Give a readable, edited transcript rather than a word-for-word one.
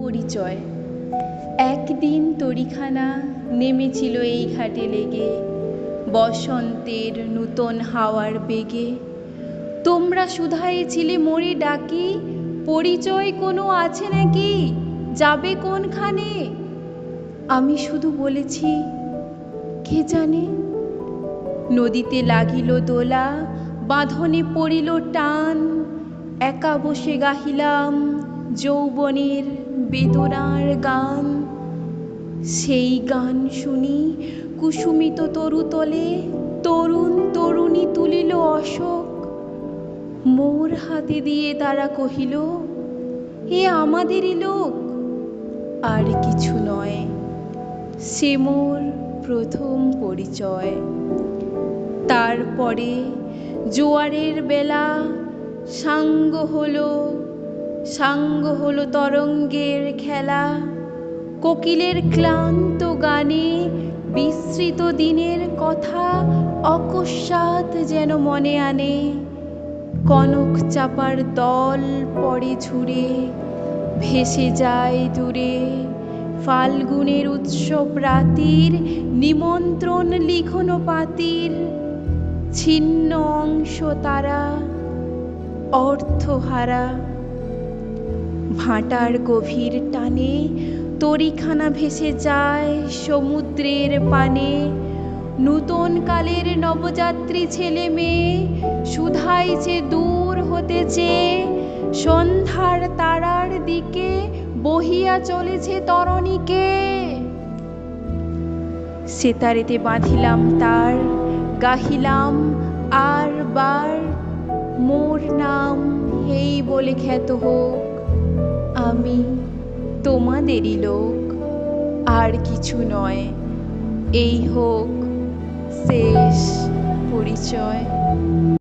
পরিচয়। একদিন তরীখানা নেমেছিল এই ঘাটে লেগে, বসন্তের নূতন হাওয়ার বেগে। তোমরা শুধাইছিলে মোরে ডাকি, পরিচয় কোনো আছে নাকি, যাবে কোনখানে? আমি শুধু বলেছি, কে জানে। নদীতে লাগিল দোলা, বাঁধনে পড়িল টান, একা বসে গাহিলাম যৌবনের বেদনার গান। সেই গান শুনি কুসুমিত তরুতলে তরুণ তরুণী তুলিল অশোক। মোর হাতে দিয়ে তারা কহিল, এ আমাদেরই লোক। আর কিছু নয়, সে মোর প্রথম পরিচয়। তারপরে জোয়ারের বেলা সাঙ্গ হলো তরঙ্গের খেলা। কোকিলের ক্লান্ত গানে বিস্মৃত দিনের কথা অকস্মাৎ যেন মনে আনে। কনক চাপার দল পড়ে ঝুরে, ভেসে যায় দূরে। ফাল্গুনের উৎসব রাতির নিমন্ত্রণ লিখন পাতির, ছিন্ন অংশ তারা অর্থহারা। ভাটার গভীর টানে তরীখানা ভেসে যায় সমুদ্রের পানে। নূতন কালের নবযাত্রী ছেলে মেয়ে শুধাইছে দূর হতে চেয়ে, সন্ধ্যার তারার দিকে বহিয়া চলেছে তরণীকে। সেতারেতে বাঁধিলাম তার, গাহিলাম আর বার, মোর নাম এই বলে খ্যাত হোক, আমি তোমাদেরই লোক। আর কিছু নয়, এই হোক শেষ পরিচয়।